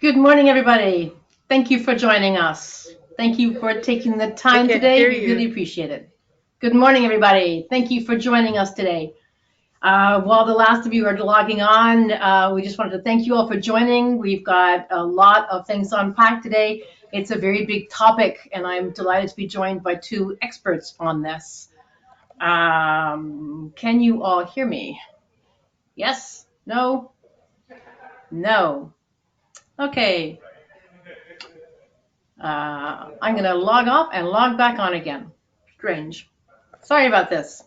Good morning, everybody. Thank you for joining us. Thank you for taking the I time can today. hear We really you. appreciate it. Good morning, everybody. Thank you for joining us today. While the last of you are logging on, we just wanted to thank you all for joining. We've got a lot of things to unpack today. It's a very big topic, and I'm delighted to be joined by two experts on this. Can you all hear me? Yes? No? No. Okay. I'm going to log off and log back on again. Strange. Sorry about this.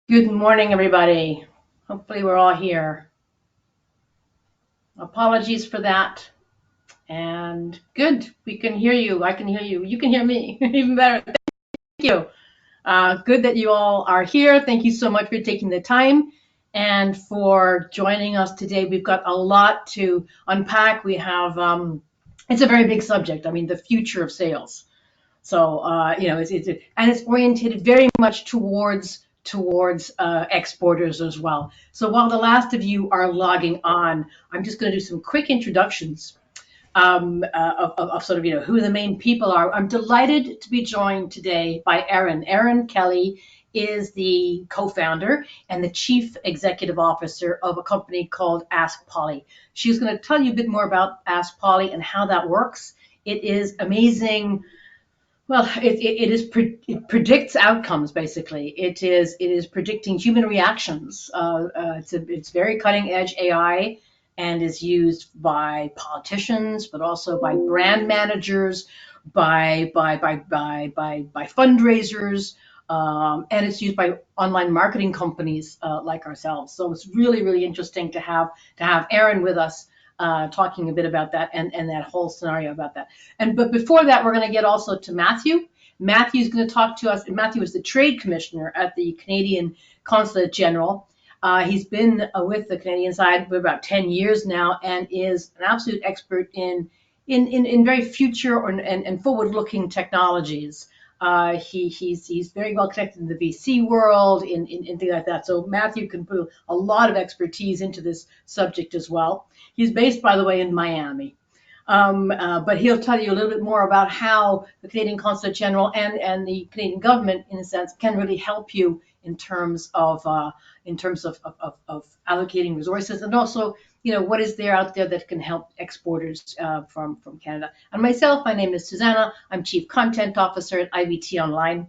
Good morning, everybody. Hopefully, we're all here. Apologies for that. And good, we can hear you. I can hear you. You can hear me. Even better. Thank you. Good that you all are here. Thank you so much for taking the time and for joining us today. We've got a lot to unpack. It's a very big subject. I mean, the future of sales. So it's oriented very much towards exporters as well. So while the last of you are logging on, I'm just going to do some quick introductions of sort of who the main people are. I'm delighted to be joined today by Erin. Erin Kelly is the co-founder and the chief executive officer of a company called Ask Polly. She's going to tell you a bit more about Ask Polly and how that works. It is amazing. Well, it predicts outcomes basically. It is predicting human reactions. It's very cutting edge AI and is used by politicians, but also by brand managers, by fundraisers, and it's used by online marketing companies like ourselves. So it's really interesting to have Erin with us talking a bit about that and that whole scenario about that. But before that, we're going to get also to Matthew. Matthew's going to talk to us. Matthew is the trade commissioner at the Canadian Consulate General. He's been with the Canadian side for about 10 years now and is an absolute expert in very future and forward-looking technologies. He's very well connected in the VC world, in things like that. So Matthew can put a lot of expertise into this subject as well. He's based, by the way, in Miami. But he'll tell you a little bit more about how the Canadian Consulate General and the Canadian government, in a sense, can really help you in terms of allocating resources, and also what is there out there that can help exporters from Canada. And myself, my name is Susanna. I'm Chief Content Officer at IBT Online,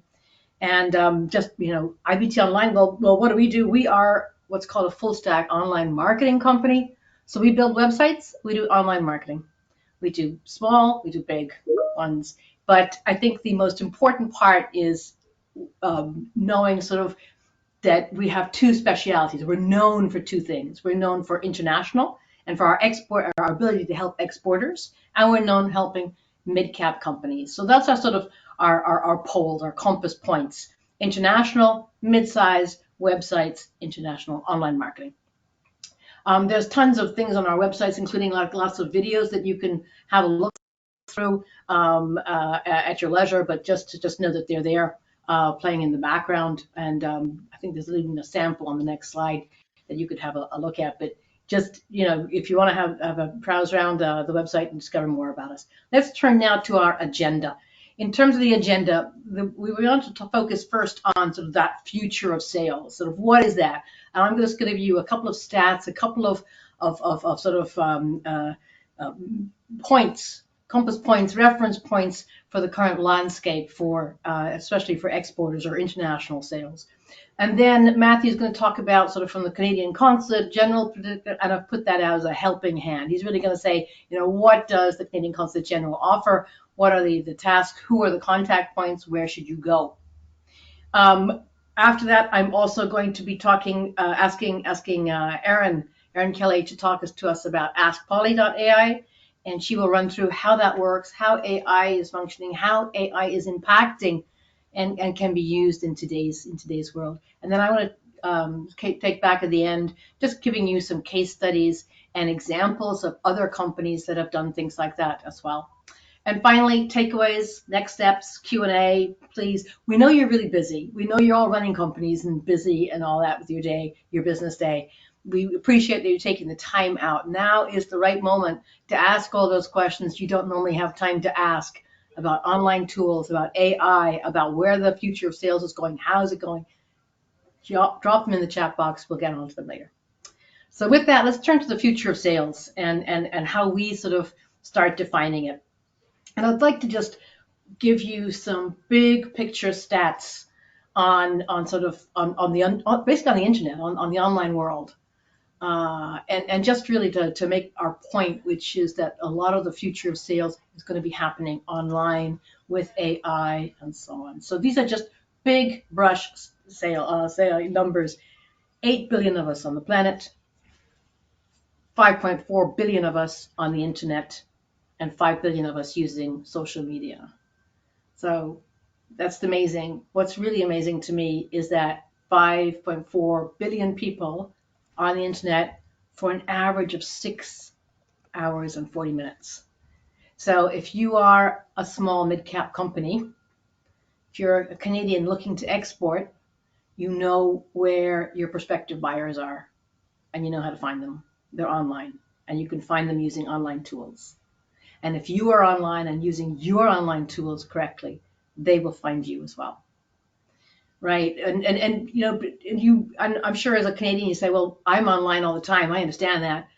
and IBT Online. Well, what do we do? We are what's called a full stack online marketing company. So we build websites. We do online marketing. We do small, we do big ones. But I think the most important part is knowing sort of that we have two specialities. We're known for two things. We're known for international and for our ability to help exporters, and we're known helping mid-cap companies. So that's our sort of our poles, our compass points: international, mid-size, websites, international, online marketing. There's tons of things on our websites, including lots of videos that you can have a look through at your leisure, but just know that they're there playing in the background. And I think there's even a sample on the next slide that you could have a look at. But just, if you want to have a browse around the website and discover more about us. Let's turn now to our agenda. In terms of the agenda, we want to focus first on sort of that future of sales. Sort of what is that? And I'm just going to give you a couple of stats, a couple of sort of points, compass points, reference points for the current landscape for especially for exporters or international sales. And then Matthew's going to talk about sort of from the Canadian Consulate, General, and I've put that out as a helping hand. He's really going to say, what does the Canadian Consulate General offer? What are the tasks? Who are the contact points? Where should you go? After that, I'm also going to be talking, asking Erin Kelly to talk to us about AskPolly.ai, and she will run through how that works, how AI is functioning, how AI is impacting and can be used in today's world. And then I want to take back at the end, just giving you some case studies and examples of other companies that have done things like that as well. And finally, takeaways, next steps, Q&A, please. We know you're really busy. We know you're all running companies and busy and all that with your day, your business day. We appreciate that you're taking the time out. Now is the right moment to ask all those questions you don't normally have time to ask about online tools, about AI, about where the future of sales is going, how is it going. Drop them in the chat box. We'll get onto them later. So with that, let's turn to the future of sales and how we sort of start defining it. And I'd like to just give you some big picture stats on basically on the internet, on the online world. And just really to make our point, which is that a lot of the future of sales is going to be happening online with AI and so on. So these are just big brush sale numbers. 8 billion of us on the planet, 5.4 billion of us on the internet, and 5 billion of us using social media. So that's amazing. What's really amazing to me is that 5.4 billion people on the internet for an average of 6 hours and 40 minutes. So if you are a small mid-cap company, if you're a Canadian looking to export, you know where your prospective buyers are and you know how to find them. They're online and you can find them using online tools. And if you are online and using your online tools correctly, they will find you as well. Right. And I'm sure as a Canadian, you say, well, I'm online all the time. I understand that.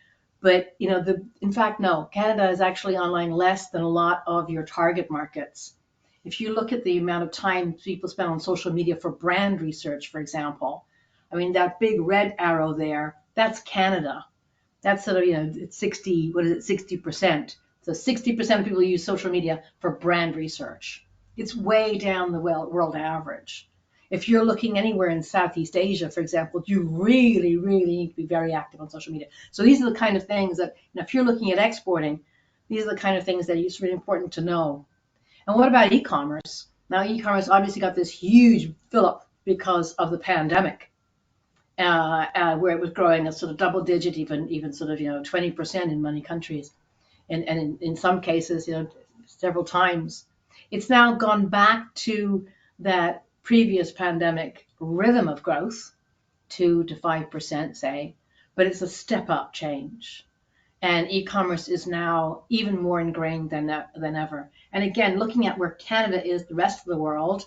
But, in fact, no, Canada is actually online less than a lot of your target markets. If you look at the amount of time people spend on social media for brand research, for example, I mean, that big red arrow there, that's Canada. That's sort of, it's 60%. So 60% of people use social media for brand research. It's way down the world average. If you're looking anywhere in Southeast Asia, for example, you really, really need to be very active on social media. So these are the kind of things that, if you're looking at exporting, these are the kind of things that it's really important to know. And what about e-commerce? Now, e-commerce obviously got this huge fill-up because of the pandemic, where it was growing at sort of double digit, even sort of 20% in many countries, and in some cases several times. It's now gone back to that previous pandemic rhythm of growth, 2 to 5%, say, but it's a step up change. And e-commerce is now even more ingrained than ever. And again, looking at where Canada is, the rest of the world,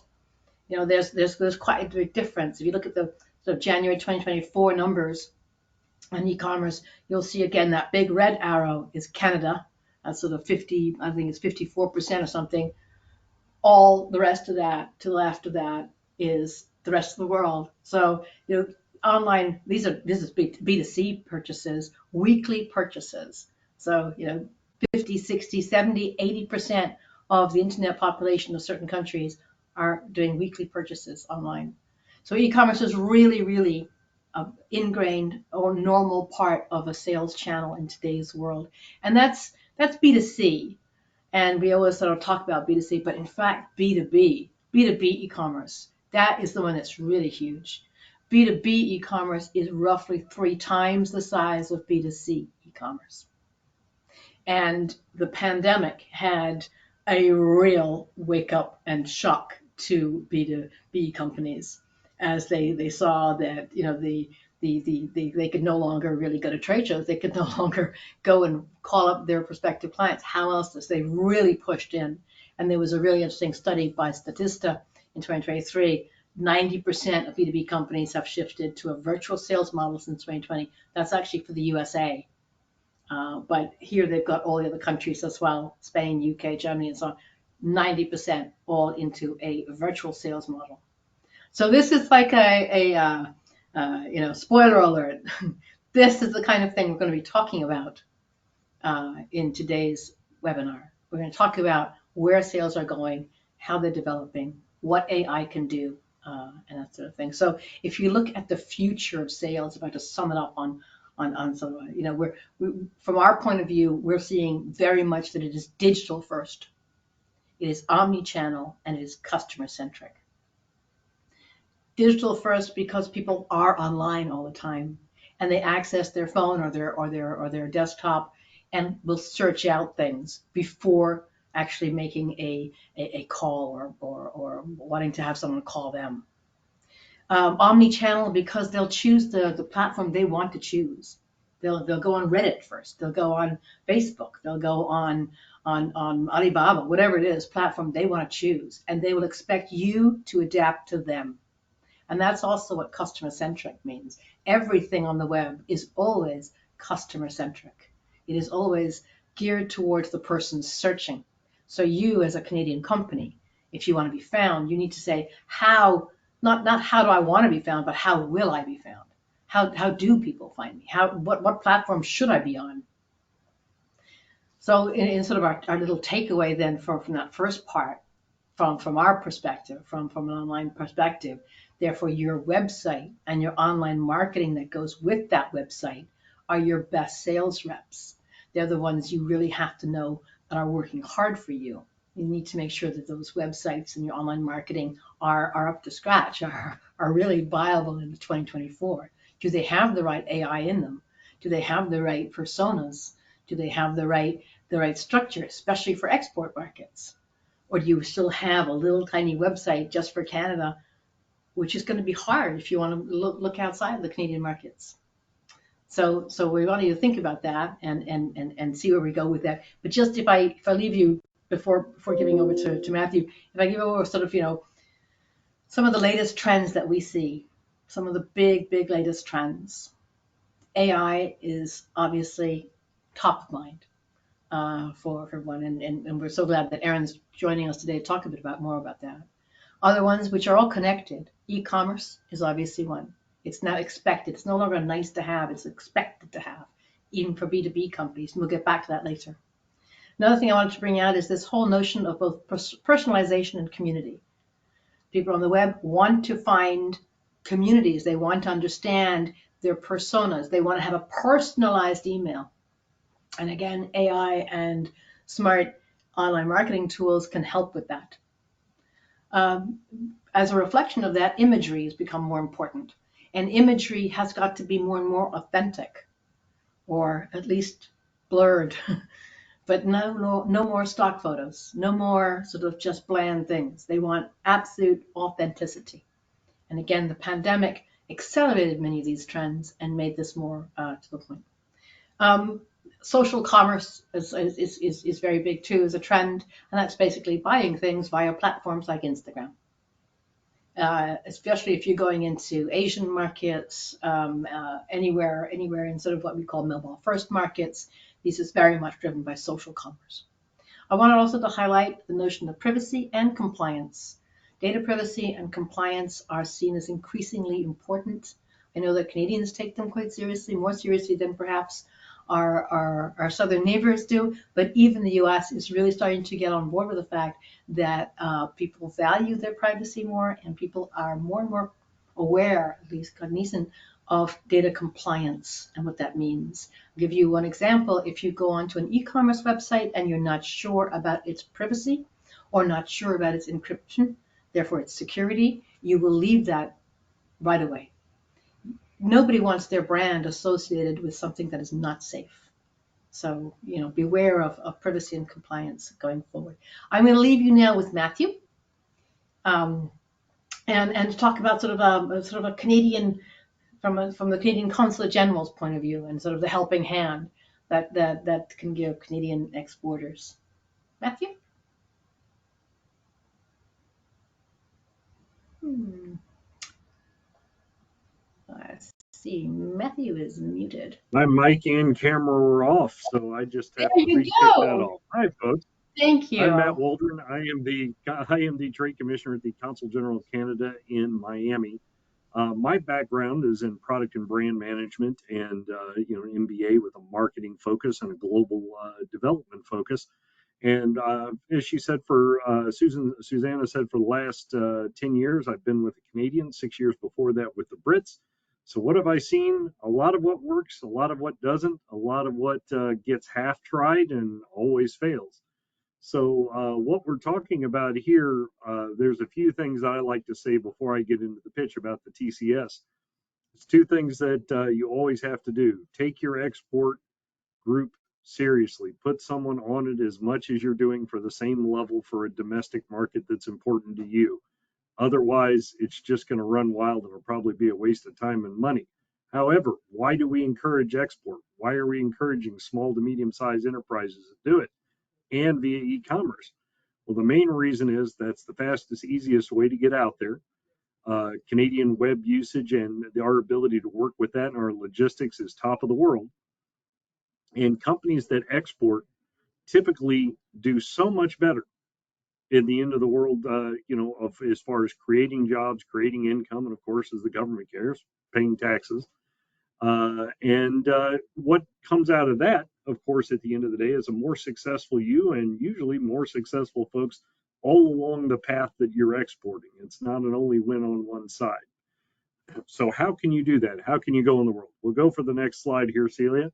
there's quite a big difference. If you look at the sort of January 2024 numbers on e-commerce, you'll see again that big red arrow is Canada. That's sort of 50, I think it's 54% or something. All the rest of that to the left of that is the rest of the world. So, online, this is B2C purchases, weekly purchases. So, 50, 60, 70, 80% of the internet population of certain countries are doing weekly purchases online. So e-commerce is really, really ingrained or normal part of a sales channel in today's world. And that's B2C. And we always sort of talk about B2C, but in fact, B2B e-commerce, that is the one that's really huge. B2B e-commerce is roughly 3 times the size of B2C e-commerce. And the pandemic had a real wake up and shock to B2B companies as they saw that, they could no longer really go to trade shows. They could no longer go and call up their prospective clients. How else does they really pushed in? And there was a really interesting study by Statista in 2023. 90% of B2B companies have shifted to a virtual sales model since 2020. That's actually for the USA. But here they've got all the other countries as well, Spain, UK, Germany, and so on. 90% all into a virtual sales model. So this is like spoiler alert. This is the kind of thing we're going to be talking about in today's webinar. We're going to talk about where sales are going, how they're developing, what AI can do, and that sort of thing. So if you look at the future of sales, if I just sum it up on sort of, we from our point of view, we're seeing very much that it is digital first. It is omni-channel and it is customer centric. Digital first because people are online all the time and they access their phone or their desktop and will search out things before actually making a call or wanting to have someone call them. Omni-channel because they'll choose the platform they want to choose. They'll go on Reddit first. They'll go on Facebook. They'll go on Alibaba, whatever it is, platform they want to choose, and they will expect you to adapt to them. And that's also what customer centric means. Everything on the web is always customer centric. It is always geared towards the person searching. So you as a Canadian company, if you want to be found, you need to say how, not how do I want to be found, but how will I be found? How do people find me? What platform should I be on? So in sort of our little takeaway then from that first part, from our perspective, from an online perspective, therefore your website and your online marketing that goes with that website are your best sales reps. They're the ones you really have to know that are working hard for you. You need to make sure that those websites and your online marketing are up to scratch, are really viable in 2024. Do they have the right AI in them? Do they have the right personas? Do they have the right structure, especially for export markets? Or do you still have a little tiny website just for Canada, which is going to be hard if you want to look outside of the Canadian markets? So we want you to think about that and see where we go with that. But just if I leave you before giving over to Matthew, if I give over sort of some of the latest trends that we see, some of the big latest trends. AI is obviously top of mind for everyone, and we're so glad that Erin's joining us today to talk a bit more about that. Other ones which are all connected. E-commerce is obviously one. It's now expected. It's no longer nice to have. It's expected to have, even for B2B companies. And we'll get back to that later. Another thing I wanted to bring out is this whole notion of both personalization and community. People on the web want to find communities. They want to understand their personas. They want to have a personalized email. And again, AI and smart online marketing tools can help with that. As a reflection of that, imagery has become more important. And imagery has got to be more and more authentic, or at least blurred. But no more stock photos, no more sort of just bland things. They want absolute authenticity. And again, the pandemic accelerated many of these trends and made this more to the point. Social commerce is very big too as a trend, and that's basically buying things via platforms like Instagram. Especially if you're going into Asian markets, anywhere in sort of what we call mobile first markets. This is very much driven by social commerce. I wanted also to highlight the notion of privacy and compliance. Data privacy and compliance are seen as increasingly important. I know that Canadians take them quite seriously, more seriously than perhaps our southern neighbors do, but even the US is really starting to get on board with the fact that people value their privacy more, and people are more and more aware, at least cognizant, of data compliance and what that means. I'll give you one example. If you go onto an e-commerce website and you're not sure about its privacy or not sure about its encryption, therefore its security, you will leave that right away. Nobody wants their brand associated with something that is not safe. So, beware of privacy and compliance going forward. I'm going to leave you now with Matthew, and to talk about sort of a Canadian from the Canadian Consulate General's point of view and sort of the helping hand that can give Canadian exporters. Matthew? Hmm. Let's see. Matthew is muted. My mic and camera were off, so I just There have to you re-kick that go. off. Hi, folks. Thank I'm Matt you. Waldron. I am the Trade Commissioner at the Consul General of Canada in Miami. My background is in product and brand management, and an MBA with a marketing focus and a global development focus. And as she said, for Susanna said, for the last 10 years, I've been with the Canadians, 6 years before that with the Brits. So what have I seen? A lot of what works, a lot of what doesn't, a lot of what gets half tried and always fails. So what we're talking about here, there's a few things that I like to say before I get into the pitch about the TCS. It's two things that you always have to do. Take your export group seriously. Put someone on it as much as you're doing for the same level for a domestic market that's important to you. Otherwise, it's just going to run wild and it'll probably be a waste of time and money. However, why do we encourage export? Why are we encouraging small to medium sized enterprises to do it and via e-commerce? Well, the main reason is that's the fastest, easiest way to get out there. Canadian web usage and our ability to work with that and our logistics is top of the world. And companies that export typically do so much better in the end of the world, of as far as creating jobs, creating income, and of course, as the government cares, paying taxes. And what comes out of that, of course, at the end of the day, is a more successful you and usually more successful folks all along the path that you're exporting. It's not an only win on one side. So how can you do that? How can you go in the world? We'll go for the next slide here, Celia.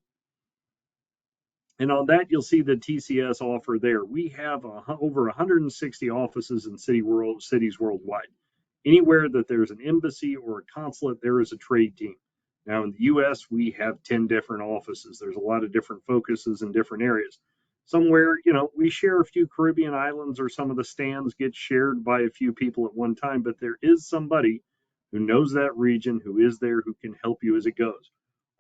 And on that, you'll see the TCS offer there. We have over 160 offices in cities worldwide. Anywhere that there's an embassy or a consulate, there is a trade team. Now, in the US, we have 10 different offices. There's a lot of different focuses in different areas. Somewhere, we share a few Caribbean islands, or some of the stands get shared by a few people at one time, but there is somebody who knows that region, who is there, who can help you as it goes.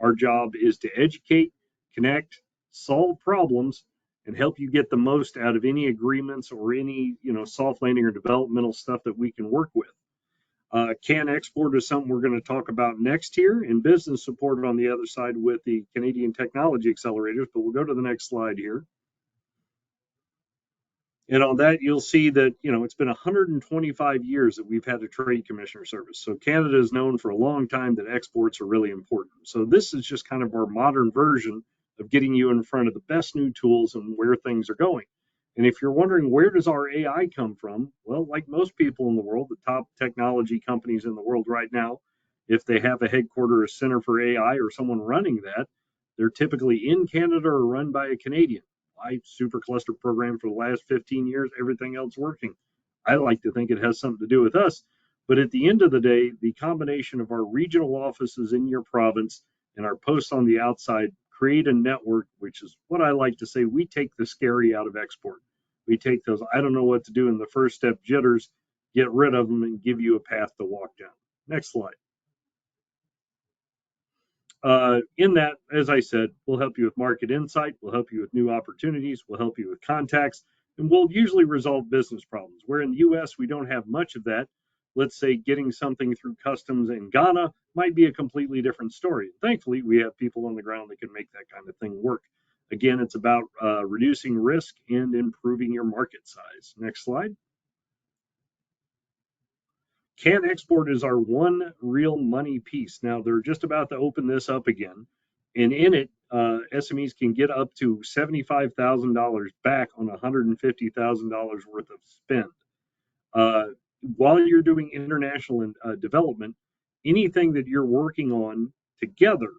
Our job is to educate, connect, solve problems, and help you get the most out of any agreements or any soft landing or developmental stuff that we can work with. Can export is something we're going to talk about next here, and business support on the other side with the Canadian Technology Accelerators, but we'll go to the next slide here. And on that, you'll see that, it's been 125 years that we've had a trade commissioner service. So Canada is known for a long time that exports are really important. So this is just kind of our modern version of getting you in front of the best new tools and where things are going. And if you're wondering, where does our AI come from? Well, like most people in the world, the top technology companies in the world right now, if they have a headquarter or center for AI or someone running that, they're typically in Canada or run by a Canadian. Supercluster program for the last 15 years, everything else working. I like to think it has something to do with us. But at the end of the day, the combination of our regional offices in your province and our posts on the outside create a network, which is what I like to say. We take the scary out of export. We take those, I don't know what to do in the first step jitters, get rid of them, and give you a path to walk down. Next slide. In that, as I said, we'll help you with market insight, we'll help you with new opportunities, we'll help you with contacts, and we'll usually resolve business problems. Where in the US, we don't have much of that. Let's say getting something through customs in Ghana might be a completely different story. Thankfully, we have people on the ground that can make that kind of thing work. Again, it's about reducing risk and improving your market size. Next slide. Can export is our one real money piece. Now, they're just about to open this up again. And in it, SMEs can get up to $75,000 back on $150,000 worth of spend. While you're doing international development, anything that you're working on together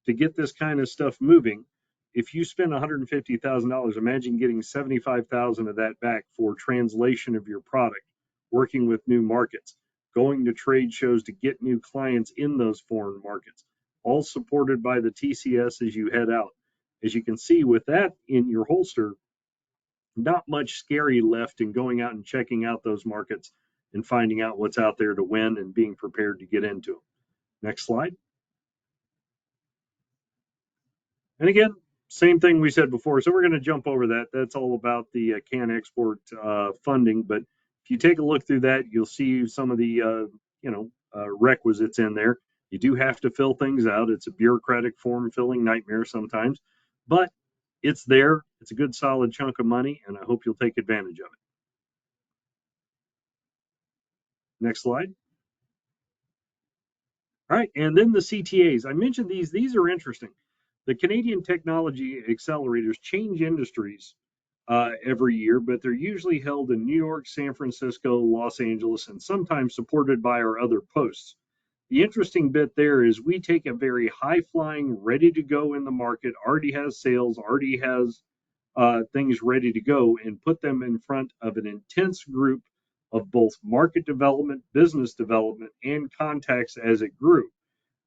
to get this kind of stuff moving, if you spend $150,000, imagine getting $75,000 of that back for translation of your product, working with new markets, going to trade shows to get new clients in those foreign markets, all supported by the TCS as you head out. As you can see, with that in your holster, not much scary left in going out and checking out those markets and finding out what's out there to win and being prepared to get into them. Next slide. And again, same thing we said before. So we're going to jump over that. That's all about the can export funding. But if you take a look through that, you'll see some of the requisites in there. You do have to fill things out. It's a bureaucratic form filling nightmare sometimes, but it's there. It's a good solid chunk of money, and I hope you'll take advantage of it. Next slide. All right, and then the CTAs. I mentioned these. These are interesting. The Canadian Technology Accelerators change industries every year, but they're usually held in New York, San Francisco, Los Angeles, and sometimes supported by our other posts. The interesting bit there is we take a very high flying, ready to go in the market, already has sales, already has things ready to go, and put them in front of an intense group of both market development, business development, and contacts as it grew.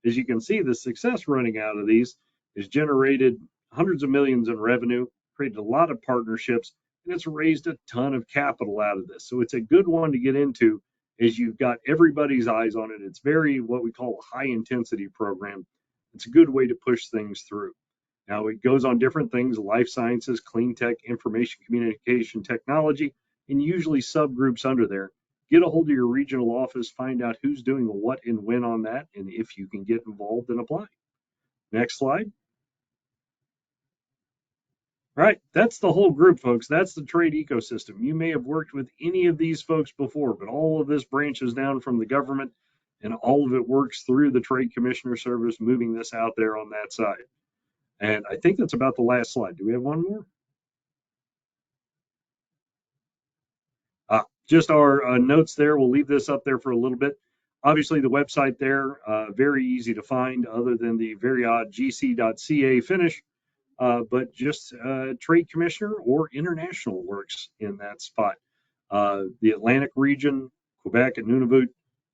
As you can see, the success running out of these has generated hundreds of millions in revenue, created a lot of partnerships, and it's raised a ton of capital out of this. So it's a good one to get into as you've got everybody's eyes on it. It's very what we call a high intensity program. It's a good way to push things through. Now it goes on different things, life sciences, clean tech, information communication technology, and usually subgroups under there. Get a hold of your regional office, find out who's doing what and when on that, and if you can get involved and apply. Next slide. All right, that's the whole group, folks. That's the trade ecosystem. You may have worked with any of these folks before, but all of this branches down from the government, and all of it works through the Trade Commissioner Service, moving this out there on that side. And I think that's about the last slide. Do we have one more? Just our notes there. We'll leave this up there for a little bit. Obviously, the website there, very easy to find, other than the very odd gc.ca finish. But just Trade Commissioner or International works in that spot. The Atlantic region, Quebec and Nunavut,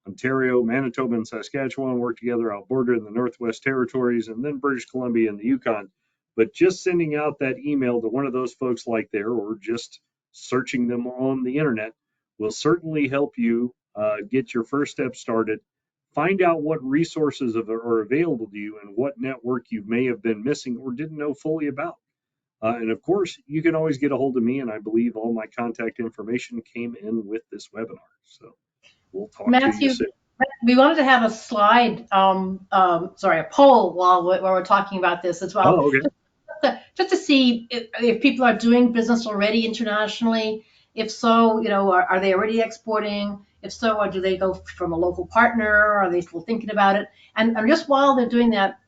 Ontario, Manitoba, and Saskatchewan work together out border in the Northwest Territories, and then British Columbia and the Yukon. But just sending out that email to one of those folks like there, or just searching them on the internet, will certainly help you get your first step started. Find out what resources are available to you and what network you may have been missing or didn't know fully about. And of course, you can always get a hold of me, and I believe all my contact information came in with this webinar. So we'll talk to you Matthew, soon. we wanted to have a slide, a poll while we're talking about this as well. Oh, okay. Just to see if people are doing business already internationally. If so, are they already exporting? If so, or do they go from a local partner? Are they still thinking about it? And just while they're doing that,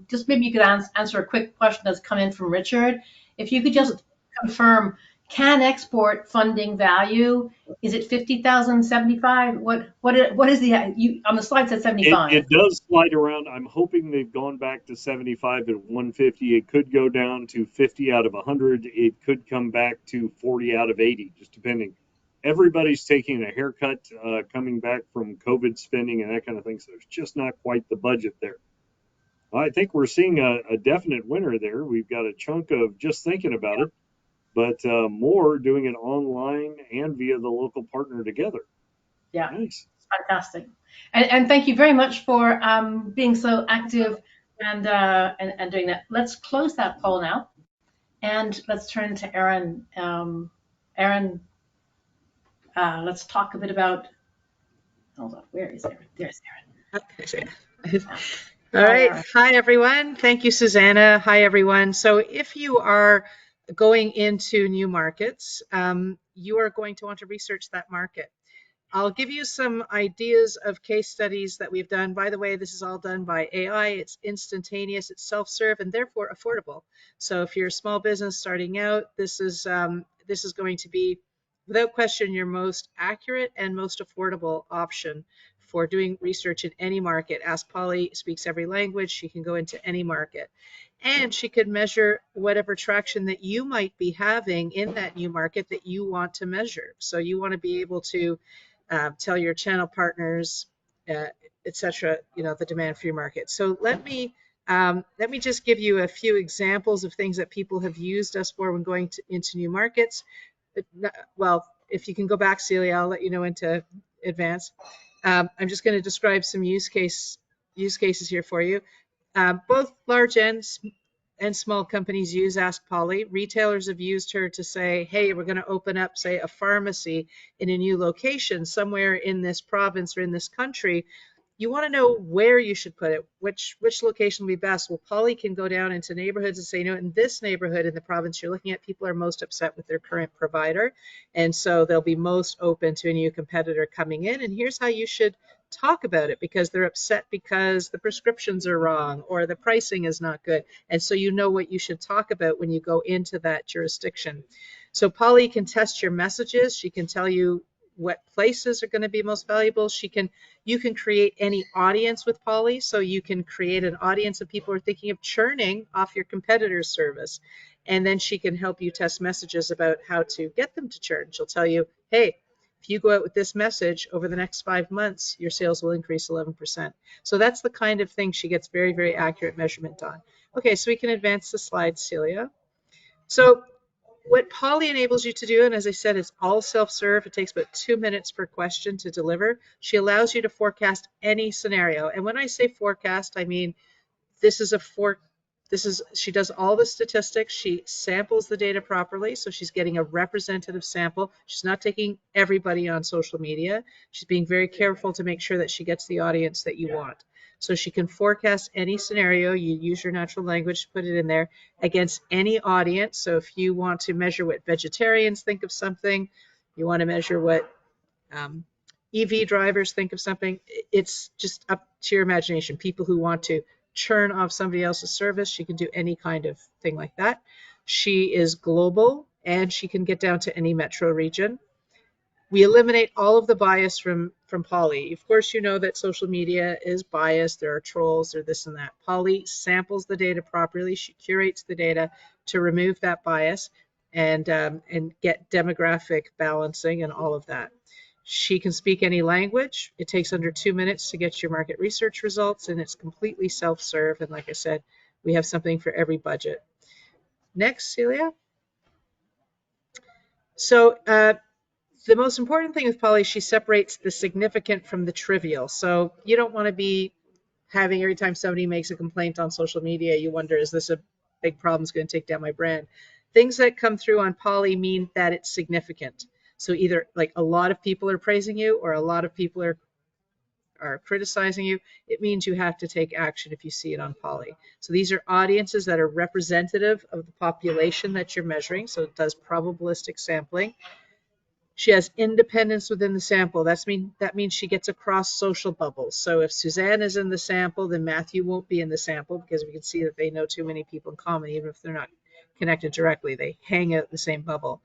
just maybe you could answer a quick question that's come in from Richard. If you could just confirm, can export funding value? Is it 50,000, 75? What is the, on the slide said 75. It does slide around. I'm hoping they've gone back to 75 at 150. It could go down to 50 out of 100. It could come back to 40 out of 80, just depending. Everybody's taking a haircut coming back from COVID spending and that kind of thing. So there's just not quite the budget there. I think we're seeing a definite winner there. We've got a chunk of just thinking about it, but more doing it online and via the local partner together. Yeah. Nice. Fantastic. And thank you very much for being so active and doing that. Let's close that poll now, and let's turn to Aaron. Aaron, let's talk a bit about. Hold on, where is Aaron? There's Aaron. All right. Hi, everyone. Thank you, Susanna. Hi, everyone. So if you are going into new markets, you are going to want to research that market. I'll give you some ideas of case studies that we've done. By the way, this is all done by AI. It's instantaneous, it's self-serve, and therefore affordable. So if you're a small business starting out, this is going to be, without question, your most accurate and most affordable option for doing research in any market. Ask Polly speaks every language. She can go into any market. And she could measure whatever traction that you might be having in that new market that you want to measure. So you want to be able to tell your channel partners, etc., the demand for your market. So let me just give you a few examples of things that people have used us for when going into new markets. Well, if you can go back, Celia, I'll let you know into advance. I'm just going to describe some use cases here for you. Both large and and small companies use Ask Polly. Retailers have used her to say, hey, we're going to open up, say, a pharmacy in a new location somewhere in this province or in this country. You want to know where you should put it, which location will be best. Well, Polly can go down into neighborhoods and say, in this neighborhood in the province you're looking at, people are most upset with their current provider, and so they'll be most open to a new competitor coming in, and here's how you should talk about it, because they're upset because the prescriptions are wrong or the pricing is not good, and so you know what you should talk about when you go into that jurisdiction. So Polly can test your messages. She can tell you what places are going to be most valuable. You can create any audience with Polly. So you can create an audience of people who are thinking of churning off your competitor's service. And then she can help you test messages about how to get them to churn. She'll tell you, hey, if you go out with this message over the next 5 months, your sales will increase 11%. So that's the kind of thing she gets very, very accurate measurement on. Okay, so we can advance the slide, Celia. So what Polly enables you to do, and as I said, it's all self-serve. It takes about 2 minutes per question to deliver. She allows you to forecast any scenario. And when I say forecast, I mean she does all the statistics. She samples the data properly, so she's getting a representative sample. She's not taking everybody on social media. She's being very careful to make sure that she gets the audience that you want. So she can forecast any scenario. You use your natural language to put it in there against any audience. So if you want to measure what vegetarians think of something, you want to measure what EV drivers think of something, it's just up to your imagination. People who want to churn off somebody else's service, she can do any kind of thing like that. She is global, and she can get down to any metro region. We eliminate all of the bias from Polly. Of course, you know that social media is biased. There are trolls, or this and that. Polly samples the data properly. She curates the data to remove that bias and get demographic balancing and all of that. She can speak any language. It takes under 2 minutes to get your market research results, and it's completely self-serve. And like I said, we have something for every budget. Next, Celia. So the most important thing with Polly, she separates the significant from the trivial. So you don't want to be having every time somebody makes a complaint on social media, you wonder, is this a big problem that's going to take down my brand? Things that come through on Polly mean that it's significant. So either like a lot of people are praising you or a lot of people are criticizing you. It means you have to take action if you see it on Polly. So these are audiences that are representative of the population that you're measuring. So it does probabilistic sampling. She has independence within the sample. That means she gets across social bubbles. So if Suzanne is in the sample, then Matthew won't be in the sample, because we can see that they know too many people in common, even if they're not connected directly. They hang out in the same bubble.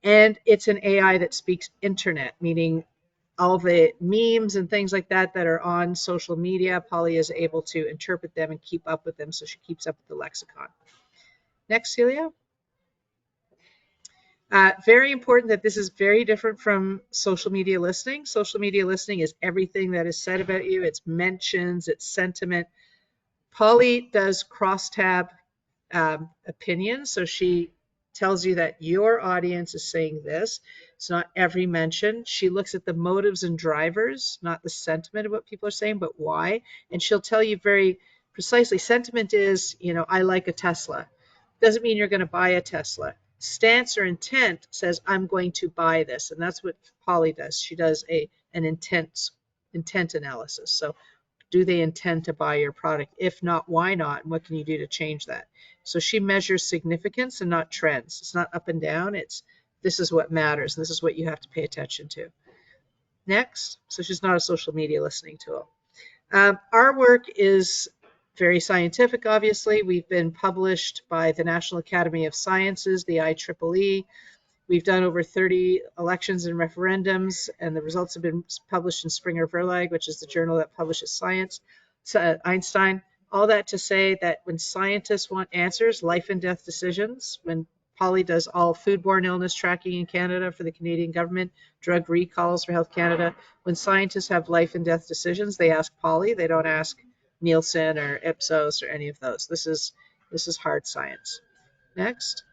And it's an AI that speaks internet, meaning all the memes and things like that that are on social media, Polly is able to interpret them and keep up with them, so she keeps up with the lexicon. Next, Celia. Very important that this is very different from social media listening. Social media listening is everything that is said about you. It's mentions, it's sentiment. Polly does crosstab opinions. So she tells you that your audience is saying this. It's not every mention. She looks at the motives and drivers, not the sentiment of what people are saying, but why. And she'll tell you very precisely. Sentiment is, I like a Tesla. Doesn't mean you're going to buy a Tesla. Stance or intent says, I'm going to buy this. And that's what Polly does. She does an intent analysis. So do they intend to buy your product? If not, why not? And what can you do to change that? So she measures significance and not trends. It's not up and down. It's this is what matters. This is what you have to pay attention to. Next. So she's not a social media listening tool. Our work is very scientific, obviously. We've been published by the National Academy of Sciences, the IEEE. We've done over 30 elections and referendums, and the results have been published in Springer Verlag, which is the journal that publishes science. Einstein. All that to say that when scientists want answers, life and death decisions, when Polly does all foodborne illness tracking in Canada for the Canadian government, drug recalls for Health Canada, when scientists have life and death decisions, they ask Polly. They don't ask Nielsen or Ipsos or any of those. This is hard science. Next.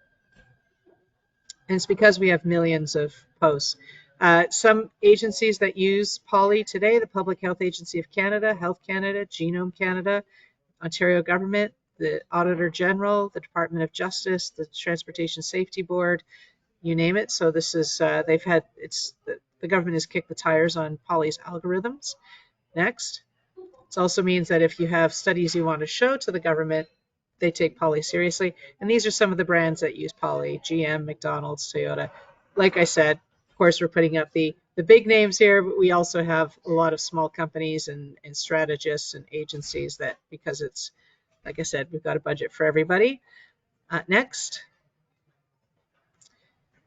And it's because we have millions of posts. Some agencies that use Polly today, the Public Health Agency of Canada, Health Canada, Genome Canada, Ontario government, the Auditor General, the Department of Justice, the Transportation Safety Board, you name it. So this is, they've had, the government has kicked the tires on Poly's algorithms. Next. It also means that if you have studies you want to show to the government, they take Poly seriously. And these are some of the brands that use Poly: GM, McDonald's, Toyota. Like I said, of course, we're putting up the big names here, but we also have a lot of small companies and strategists and agencies that, because it's, like I said, we've got a budget for everybody. Next.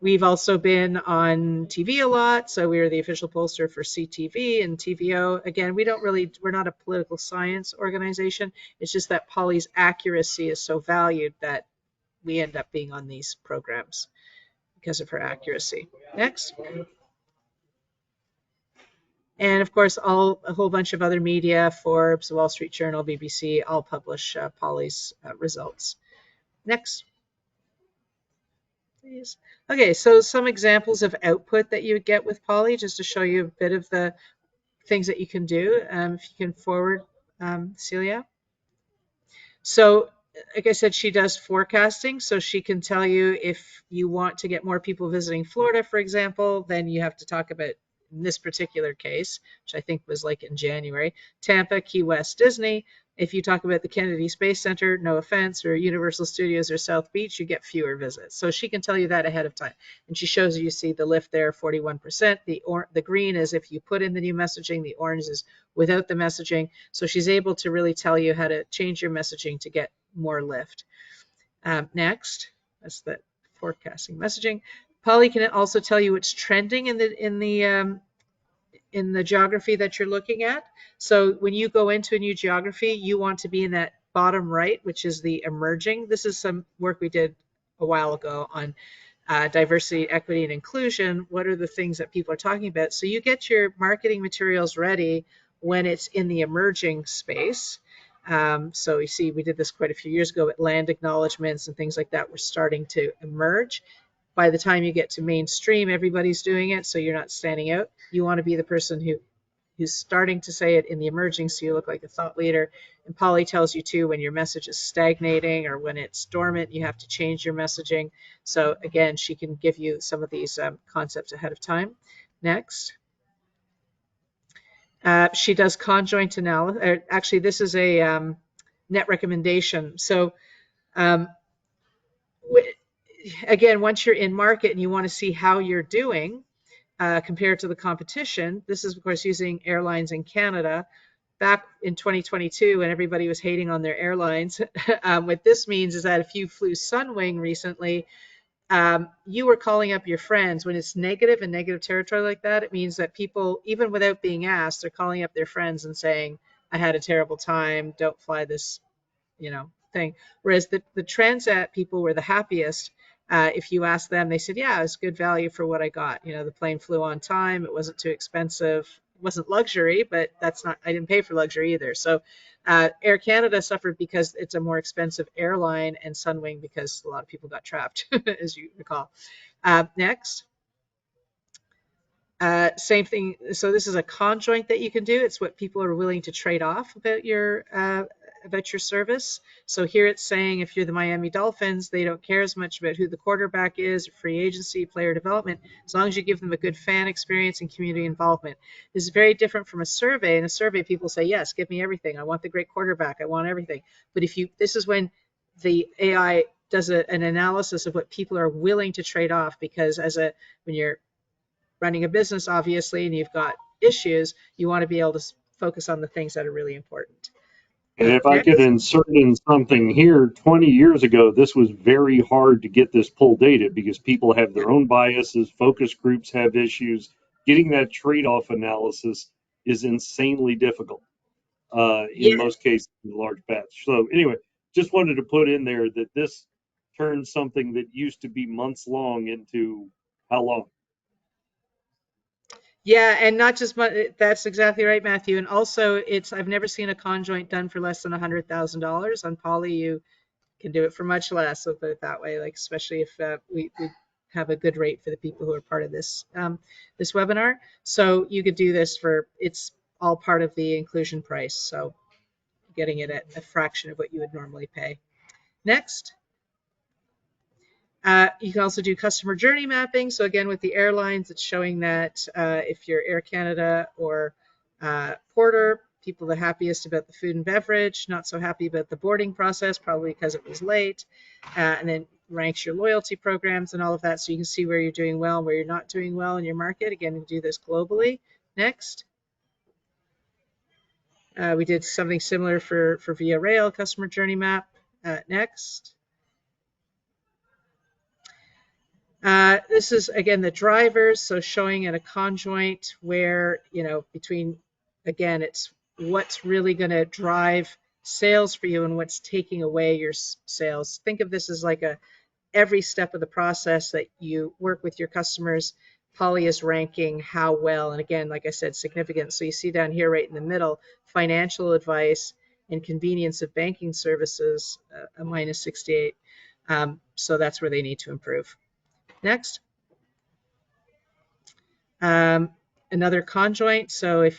We've also been on TV a lot, so we are the official pollster for CTV and TVO. Again, we're not a political science organization. It's just that Poly's accuracy is so valued that we end up being on these programs because of her accuracy. Next. And of course, a whole bunch of other media, Forbes, Wall Street Journal, BBC, all publish Poly's results. Next. Okay, so some examples of output that you would get with Poly, just to show you a bit of the things that you can do. If you can forward, Celia. So, like I said, she does forecasting, so she can tell you if you want to get more people visiting Florida, for example, then you have to talk about, in this particular case, which I think was like in January, Tampa, Key West, Disney. If you talk about the Kennedy Space Center, no offense, or Universal Studios or South Beach, you get fewer visits. So she can tell you that ahead of time. And she shows you see the lift there, 41%. The green is if you put in the new messaging, the orange is without the messaging. So she's able to really tell you how to change your messaging to get more lift. Next, that's the forecasting messaging. Poly can also tell you what's trending in the geography that you're looking at. So when you go into a new geography, you want to be in that bottom right, which is the emerging. This is some work we did a while ago on diversity, equity, and inclusion. What are the things that people are talking about? So you get your marketing materials ready when it's in the emerging space. So you see, we did this quite a few years ago, but land acknowledgements and things like that were starting to emerge. By the time you get to mainstream, everybody's doing it, so you're not standing out. You want to be the person who's starting to say it in the emerging, so you look like a thought leader. And Poly tells you too when your message is stagnating or when it's dormant, you have to change your messaging. So again, she can give you some of these concepts ahead of time. Next. She does conjoint analysis. Actually, this is a net recommendation. So again, once you're in market and you want to see how you're doing compared to the competition, this is, of course, using airlines in Canada. Back in 2022, when everybody was hating on their airlines, what this means is that if you flew Sunwing recently, you were calling up your friends. When it's negative and negative territory like that, it means that people, even without being asked, they're calling up their friends and saying, I had a terrible time, don't fly this thing. Whereas the Transat people were the happiest. If you ask them, they said, yeah, it was good value for what I got. The plane flew on time. It wasn't too expensive. It wasn't luxury, but I didn't pay for luxury either. So Air Canada suffered because it's a more expensive airline, and Sunwing because a lot of people got trapped, as you recall. Next. Same thing. So this is a conjoint that you can do. It's what people are willing to trade off about your service. So here it's saying if you're the Miami Dolphins, they don't care as much about who the quarterback is, free agency, player development, as long as you give them a good fan experience and community involvement. This is very different from a survey. In a survey, people say, yes, give me everything. I want the great quarterback. I want everything. But this is when the AI does an analysis of what people are willing to trade off, because when you're running a business, obviously, and you've got issues, you want to be able to focus on the things that are really important. And if I could insert in something here, 20 years ago, this was very hard to get this poll data because people have their own biases, focus groups have issues. Getting that trade-off analysis is insanely difficult in most cases in large batch. So anyway, just wanted to put in there that this turns something that used to be months long into how long? Yeah, and not just that's exactly right, Matthew. And also, I've never seen a conjoint done for less than $100,000. On Poly, you can do it for much less. So put it that way, like especially if we have a good rate for the people who are part of this this webinar. So you could do this it's all part of the inclusion price. So getting it at a fraction of what you would normally pay. Next. You can also do customer journey mapping. So again, with the airlines, it's showing that if you're Air Canada or Porter, people are happiest about the food and beverage, not so happy about the boarding process, probably because it was late, and then ranks your loyalty programs and all of that, so you can see where you're doing well and where you're not doing well in your market. Again, we do this globally. Next. We did something similar for Via Rail, customer journey map. Next. This is, again, the drivers, so showing at a conjoint where, between, again, it's what's really going to drive sales for you and what's taking away your sales. Think of this as like every step of the process that you work with your customers. Polly is ranking how well, and again, like I said, significant. So you see down here right in the middle, financial advice and convenience of banking services, a minus 68. So that's where they need to improve. Next. Another conjoint. So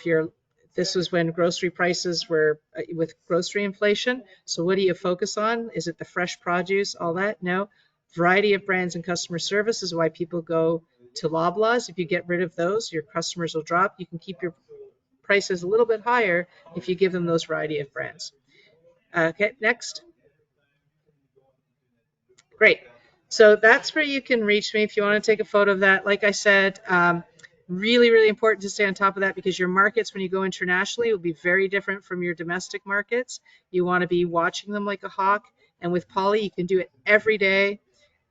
this was when grocery prices were with grocery inflation. So what do you focus on? Is it the fresh produce, all that? No. Variety of brands and customer service is why people go to Loblaws. If you get rid of those, your customers will drop. You can keep your prices a little bit higher if you give them those variety of brands. Okay, next. Great. So that's where you can reach me if you want to take a photo of that. Like I said, really, really important to stay on top of that, because your markets, when you go internationally, will be very different from your domestic markets. You want to be watching them like a hawk. And with Polly, you can do it every day,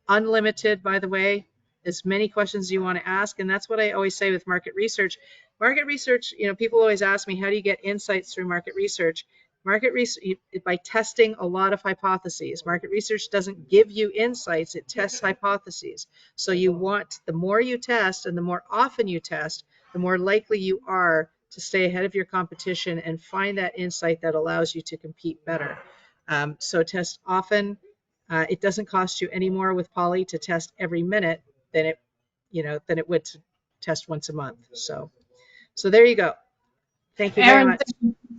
unlimited, by the way, as many questions as you want to ask. And that's what I always say with market research. Market research, people always ask me, how do you get insights through market research? Market research, by testing a lot of hypotheses. Market research doesn't give you insights, it tests hypotheses. So the more you test and the more often you test, the more likely you are to stay ahead of your competition and find that insight that allows you to compete better. So test often. It doesn't cost you any more with Polly to test every minute than it would to test once a month. So there you go. Thank you very Erin, much.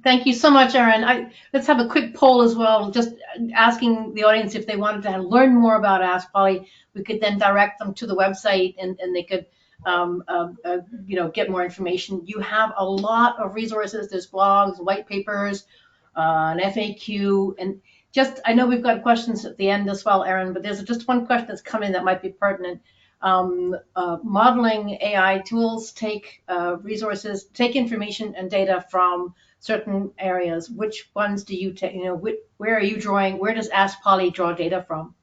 thank you so much, Erin. Let's have a quick poll as well, just asking the audience if they wanted to learn more about Ask Polly. We could then direct them to the website, and they could get more information. You have a lot of resources. There's blogs, white papers, an FAQ, and I know we've got questions at the end as well, Erin, but there's just one question that's coming that might be pertinent. Modeling AI tools take resources, take information and data from certain areas. Which ones do you take? Where are you drawing? Where does Ask Polly draw data from?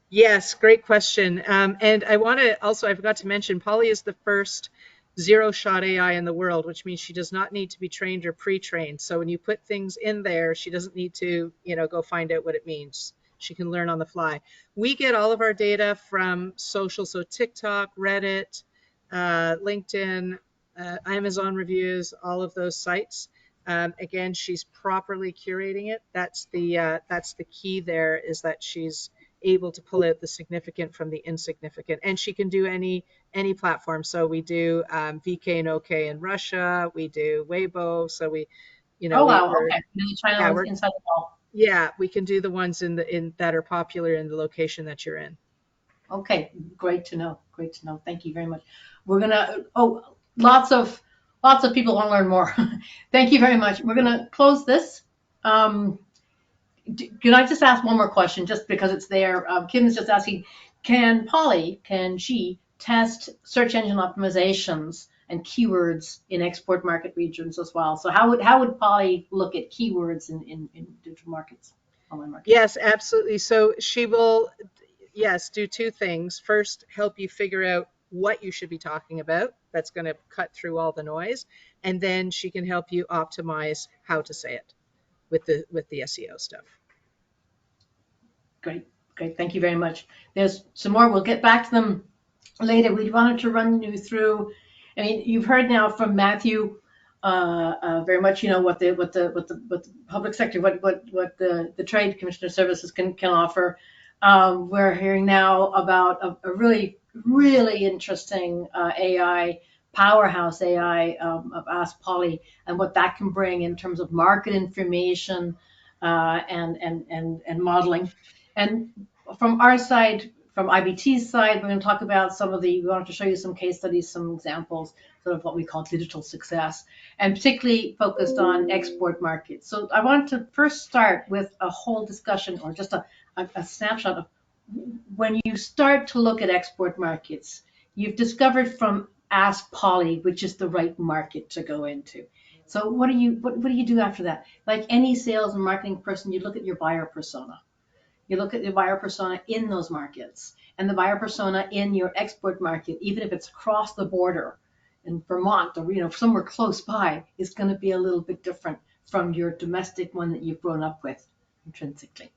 Yes, great question. And I forgot to mention, Polly is the first zero-shot AI in the world, which means she does not need to be trained or pre-trained. So when you put things in there, she doesn't need to, go find out what it means. She can learn on the fly. We get all of our data from social, so TikTok, Reddit, LinkedIn, Amazon reviews, all of those sites. Again, she's properly curating it. That's the key there, is that she's able to pull out the significant from the insignificant, and she can do any platform. So we do VK and OK in Russia. We do Weibo. So we, Oh wow, okay. China inside the wall. Yeah, we can do the ones in that are popular in the location that you're in. Okay, great to know. Great to know. Thank you very much. We're gonna. Lots of people want to learn more. Thank you very much. We're gonna close this. Can I just ask one more question, just because it's there? Kim's just asking, can she test search engine optimizations and keywords in export market regions as well? So how would Polly look at keywords in digital markets, online markets? Yes, absolutely. So she will, do two things. First, help you figure out what you should be talking about. That's going to cut through all the noise. And then she can help you optimize how to say it with the SEO stuff. Great. Thank you very much. There's some more. We'll get back to them later. We wanted to run you through. I mean, you've heard now from Matthew very much. What the public sector, what the trade commissioner services can offer. We're hearing now about a really interesting AI powerhouse AI of Ask Polly, and what that can bring in terms of market information, and modeling. And from our side, from IBT's side, we're going to talk about we wanted to show you some case studies, some examples, sort of what we call digital success, and particularly focused on export markets. So I want to first start with a whole discussion, or just a snapshot of when you start to look at export markets, you've discovered from Ask Polly, which is the right market to go into. So what do you do after that? Like any sales and marketing person, you look at your buyer persona. You look at the buyer persona in those markets, and the buyer persona in your export market, even if it's across the border in Vermont or somewhere close by, is going to be a little bit different from your domestic one that you've grown up with intrinsically.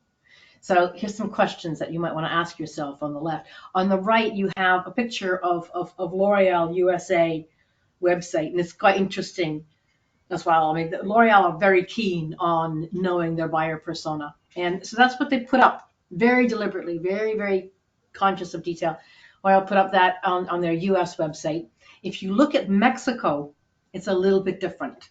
So here's some questions that you might want to ask yourself on the left. On the right, you have a picture of L'Oreal USA website, and it's quite interesting as well. I mean, L'Oreal are very keen on knowing their buyer persona. And so that's what they put up very deliberately, very, very conscious of detail. L'Oreal put up that on their US website. If you look at Mexico, it's a little bit different.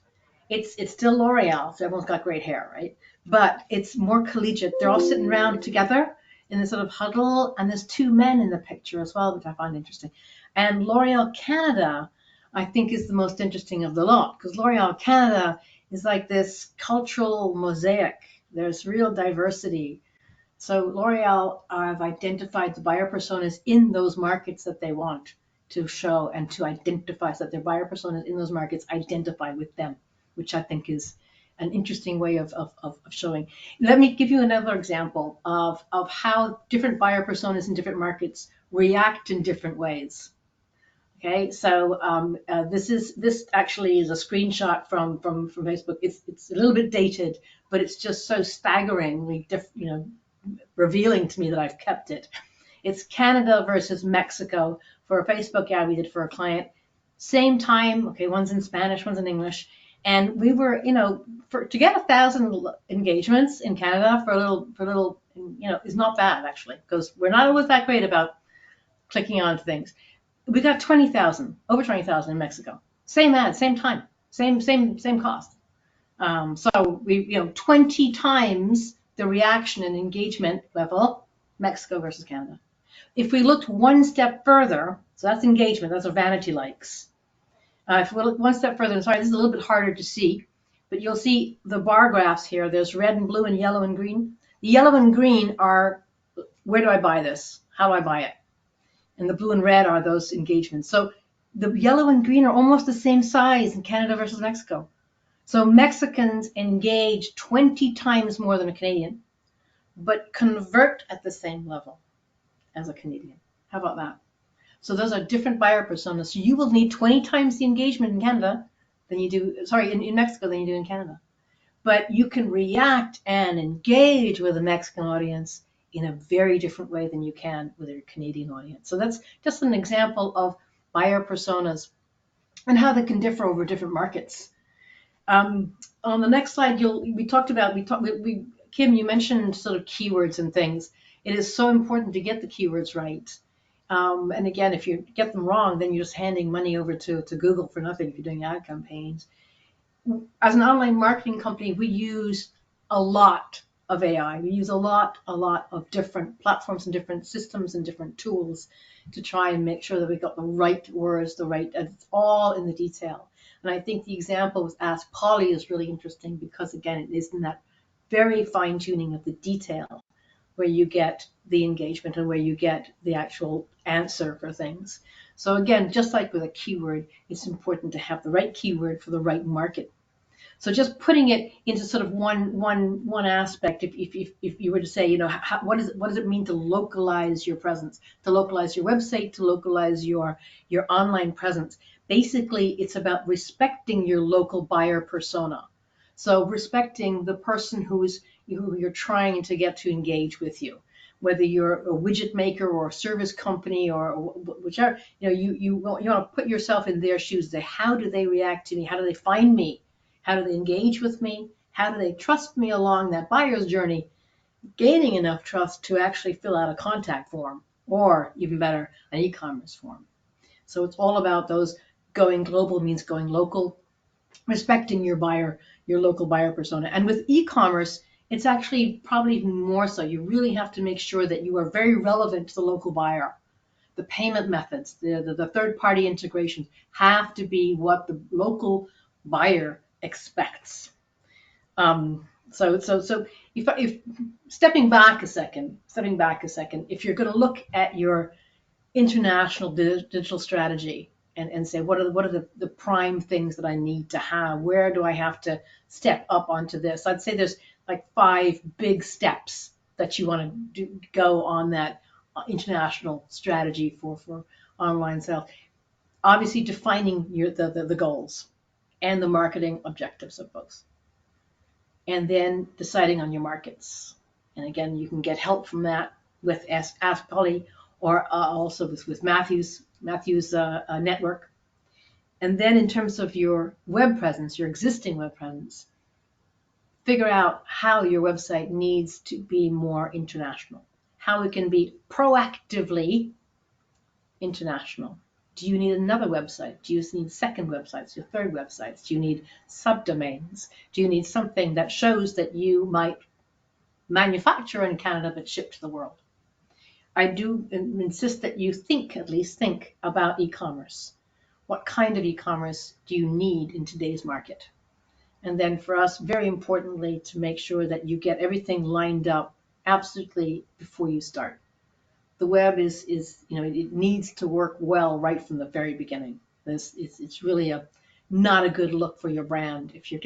It's still L'Oreal, so everyone's got great hair, right? But it's more collegiate. They're all sitting around together in this sort of huddle, and there's two men in the picture as well, which I find interesting. And L'Oreal Canada, I think, is the most interesting of the lot, because L'Oreal Canada is like this cultural mosaic. There's real diversity. So L'Oreal have identified the buyer personas in those markets that they want to show, and to identify, so that their buyer personas in those markets identify with them, which I think is an interesting way of showing. Let me give you another example of how different buyer personas in different markets react in different ways. Okay, so this actually is a screenshot from Facebook. It's a little bit dated, but it's just so staggeringly revealing to me that I've kept it. It's Canada versus Mexico for a Facebook ad we did for a client. Same time, okay, one's in Spanish, one's in English. And we were, to get 1,000 engagements in Canada for a little, is not bad actually, because we're not always that great about clicking on things. We got 20,000, over 20,000 in Mexico. Same ad, same time, same cost. So we, 20 times the reaction and engagement level, Mexico versus Canada. If we looked one step further, so that's engagement, that's our vanity likes. If we look one step further, sorry, this is a little bit harder to see, but you'll see the bar graphs here. There's red and blue and yellow and green. The yellow and green are, where do I buy this? How do I buy it? And the blue and red are those engagements. So the yellow and green are almost the same size in Canada versus Mexico. So Mexicans engage 20 times more than a Canadian, but convert at the same level as a Canadian. How about that? So those are different buyer personas. So you will need 20 times the engagement in Canada than you do, in Mexico than you do in Canada. But you can react and engage with a Mexican audience in a very different way than you can with a Canadian audience. So that's just an example of buyer personas and how they can differ over different markets. On the next slide, Kim, you mentioned sort of keywords and things. It is so important to get the keywords right. And again, if you get them wrong, then you're just handing money over to Google for nothing if you're doing ad campaigns. As an online marketing company, we use a lot of AI. We use a lot of different platforms and different systems and different tools to try and make sure that we've got the right words, and it's all in the detail. And I think the example with Ask Polly is really interesting because, again, it is in that very fine tuning of the detail where you get the engagement and where you get the actual answer for things. So again, just like with a keyword, it's important to have the right keyword for the right market. So just putting it into sort of one aspect, if you were to say, what does it mean to localize your presence, to localize your website, to localize your online presence? Basically, it's about respecting your local buyer persona. So respecting the person who you're trying to get to engage with you, whether you're a widget maker or a service company or whichever, you want to put yourself in their shoes. How do they react to me? How do they find me? How do they engage with me? How do they trust me along that buyer's journey, gaining enough trust to actually fill out a contact form, or even better, an e-commerce form? So it's all about those. Going global means going local, respecting your local buyer persona. And with e-commerce, It's actually probably even more so. You really have to make sure that you are very relevant to the local buyer. The payment methods, the third-party integrations have to be what the local buyer expects. So if stepping back a second, if you're going to look at your international digital strategy and say what are the prime things that I need to have, where do I have to step up onto this, I'd say there's like 5 big steps that you want to go on that international strategy for online sales. Obviously defining the goals and the marketing objectives of both, and then deciding on your markets. And again, you can get help from that with Ask Polly, or also with Matthew's network. And then in terms of your web presence, your existing web presence, figure out how your website needs to be more international, how it can be proactively international. Do you need another website? Do you need second websites, your third websites? Do you need subdomains? Do you need something that shows that you might manufacture in Canada but ship to the world? I do insist that you at least think about e-commerce. What kind of e-commerce do you need in today's market? And then for us, very importantly, to make sure that you get everything lined up absolutely before you start. The web is it needs to work well right from the very beginning. It's really not a good look for your brand if you're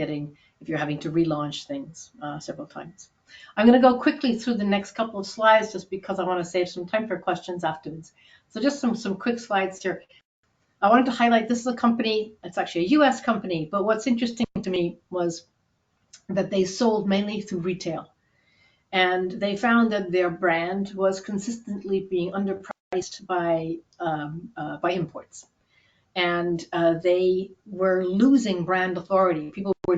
having to relaunch things several times. I'm going to go quickly through the next couple of slides just because I want to save some time for questions afterwards. So just some quick slides here. I wanted to highlight, this is a company, it's actually a US company, but what's interesting to me was that they sold mainly through retail. And they found that their brand was consistently being underpriced by imports. And they were losing brand authority. People were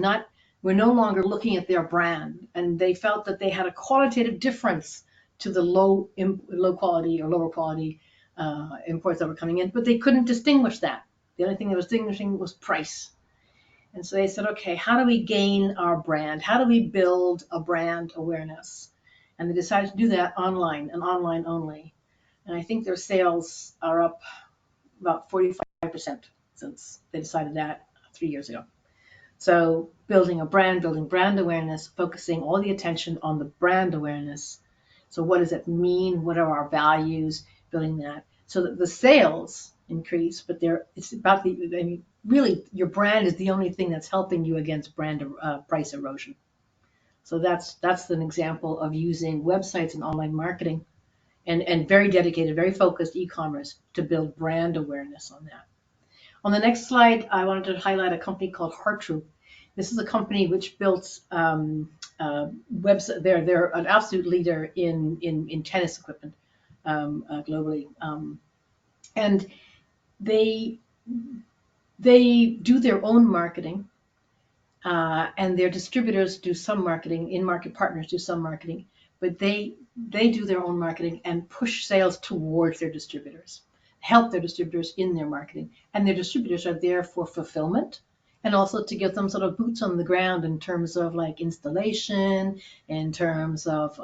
no longer looking at their brand, and they felt that they had a qualitative difference to the low quality or lower quality imports that were coming in, but they couldn't distinguish that. The only thing that was distinguishing was price. And so they said, okay, how do we gain our brand? How do we build a brand awareness? And they decided to do that online and online only. And I think their sales are up about 45% since they decided that 3 years ago. So building brand awareness, focusing all the attention on the brand awareness. So what does it mean? What are our values? Building that so that the sales increase, but it's about really your brand is the only thing that's helping you against brand price erosion. So that's an example of using websites and online marketing and very dedicated, very focused e-commerce to build brand awareness on that. On the next slide, I wanted to highlight a company called Hartrue. This is a company which built website. They're an absolute leader in tennis equipment globally, and they do their own marketing, and their distributors do some marketing. In-market partners do some marketing, but they do their own marketing and push sales towards their distributors, help their distributors in their marketing, and their distributors are there for fulfillment and also to give them sort of boots on the ground in terms of like installation, in terms of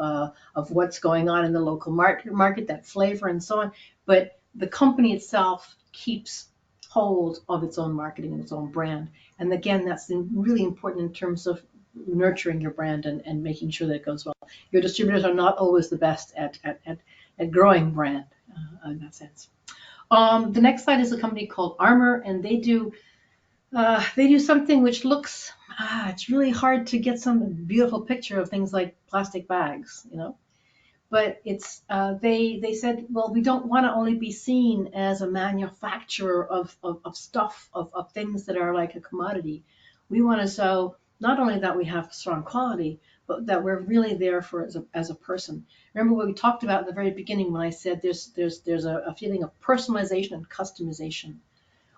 what's going on in the local market, that flavor and so on. But the company itself keeps hold of its own marketing and its own brand. And again, that's really important in terms of nurturing your brand and making sure that it goes well. Your distributors are not always the best at growing brand in that sense. The next slide is a company called Armor, and they do something which looks, it's really hard to get some beautiful picture of things like plastic bags, but it's they said, well, we don't want to only be seen as a manufacturer of stuff, of things that are like a commodity. We want to show not only that we have strong quality, but that we're really there for as a person. Remember what we talked about at the very beginning when I said there's a feeling of personalization and customization.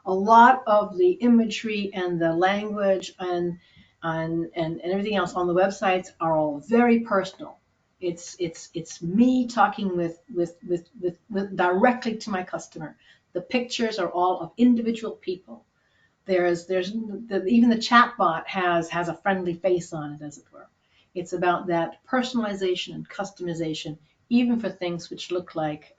A lot of the imagery and the language and everything else on the websites are all very personal. It's me talking with directly to my customer. The pictures are all of individual people. Even the chat bot has a friendly face on it, as it were. It's about that personalization and customization, even for things which look like,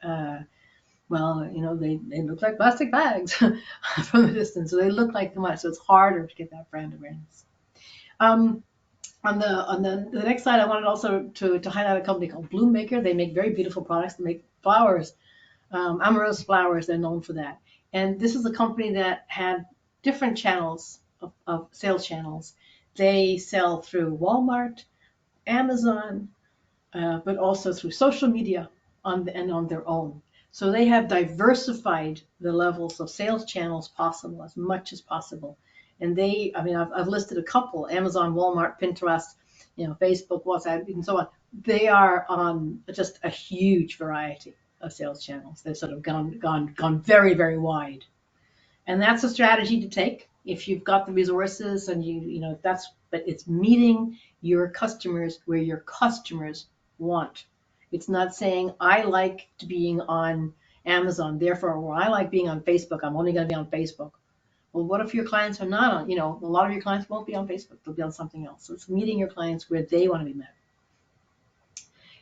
well, they look like plastic bags from a distance. So they look like too much. So it's harder to get that brand awareness. On the next slide, I wanted also to highlight a company called Bloom Maker. They make very beautiful products. They make flowers, amaryllis flowers. They're known for that. And this is a company that had different channels of sales channels. They sell through Walmart, Amazon, but also through social media and on their own. So they have diversified the levels of sales channels possible as much as possible. And I've listed a couple: Amazon, Walmart, Pinterest, Facebook, WhatsApp, and so on. They are on just a huge variety of sales channels. They've sort of gone very, very wide. And that's a strategy to take if you've got the resources and but it's meeting your customers where your customers want. It's not saying I like being on Amazon, therefore, or I like being on Facebook, I'm only going to be on Facebook. Well, what if your clients are not on, a lot of your clients won't be on Facebook, they'll be on something else. So it's meeting your clients where they want to be met.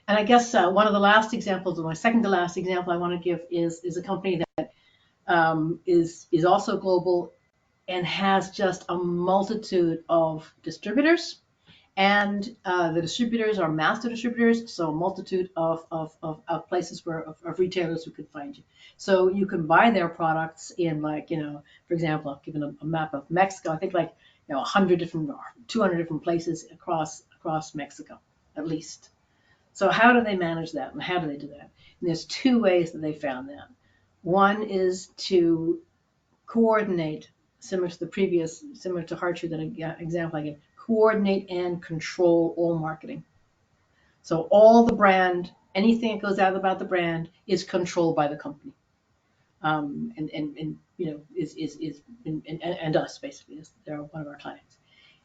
And I guess one of the last examples, or my second to last example I want to give is a company that is also global and has just a multitude of distributors. And the distributors are master distributors, so a multitude of places of retailers who could find you. So you can buy their products in for example, I've given a map of Mexico. I think 100 different, 200 different places across Mexico, at least. So how do they manage that, and how do they do that? And there's two ways that they found that. One is to coordinate, similar to Hartree, that example I gave, coordinate and control all marketing. So all the brand, anything that goes out about the brand is controlled by the company. And us basically, they're one of our clients.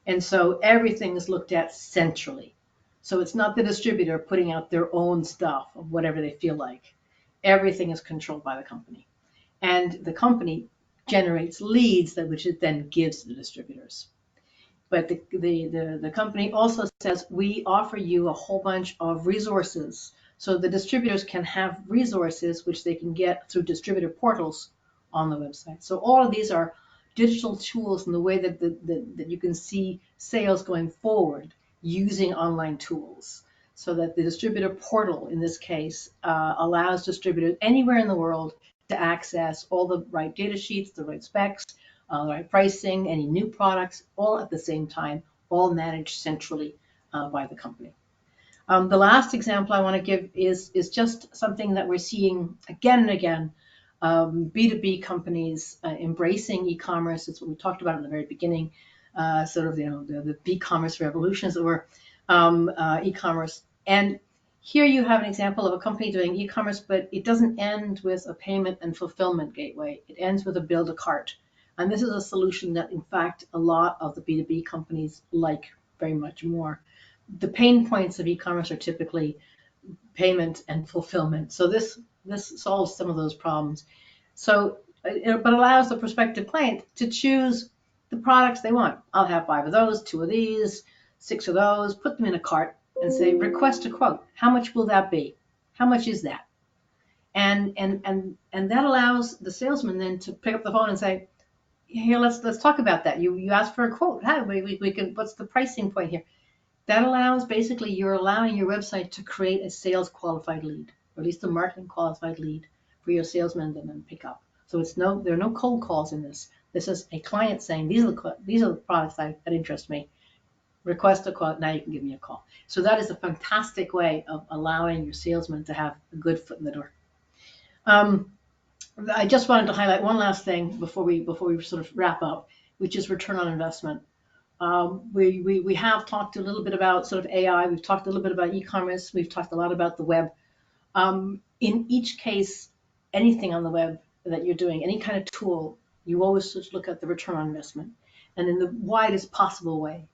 And so everything is looked at centrally. So it's not the distributor putting out their own stuff of whatever they feel like. Everything is controlled by the company. And the company generates leads which it then gives to the distributors. But the company also says, we offer you a whole bunch of resources. So the distributors can have resources which they can get through distributor portals on the website. So all of these are digital tools in the way that you can see sales going forward using online tools. So that the distributor portal, in this case, allows distributors anywhere in the world to access all the right data sheets, the right specs, the right pricing, any new products, all at the same time, all managed centrally by the company. The last example I want to give is just something that we're seeing again and again. B2B companies embracing e-commerce. It's what we talked about in the very beginning, sort of the e-commerce revolution, as it were, e-commerce. And here you have an example of a company doing e-commerce, but it doesn't end with a payment and fulfillment gateway. It ends with a build a cart. And this is a solution that, in fact, a lot of the B2B companies like very much more. The pain points of e-commerce are typically payment and fulfillment. So this solves some of those problems. So, but allows the prospective client to choose the products they want. I'll have 5 of those, 2 of these, 6 of those, put them in a cart and say, request a quote. How much will that be? How much is that? And that allows the salesman then to pick up the phone and say, here, let's talk about that. You asked for a quote. How we can, what's the pricing point here? That allows, basically, you're allowing your website to create a sales qualified lead, or at least a marketing qualified lead for your salesman to then pick up. So there are no cold calls in this. This is a client saying, these are the products that interest me. Request a quote, now you can give me a call. So that is a fantastic way of allowing your salesman to have a good foot in the door. I just wanted to highlight one last thing before we sort of wrap up, which is return on investment. We have talked a little bit about sort of AI. We've talked a little bit about e-commerce. We've talked a lot about the web. In each case, anything on the web that you're doing, any kind of tool, you always just look at the return on investment, and in the widest possible way.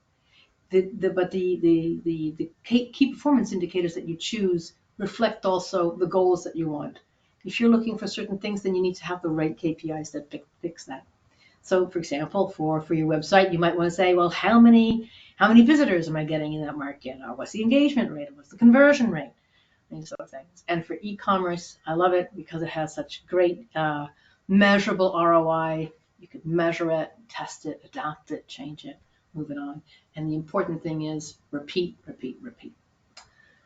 But the key performance indicators that you choose reflect also the goals that you want. If you're looking for certain things, then you need to have the right KPIs that fix that. So, for example, for your website, you might want to say, well, how many visitors am I getting in that market? Or what's the engagement rate? Or what's the conversion rate? These sort of things. And for e-commerce, I love it because it has such great measurable ROI. You could measure it, test it, adapt it, change it, move it on. And the important thing is repeat, repeat, repeat.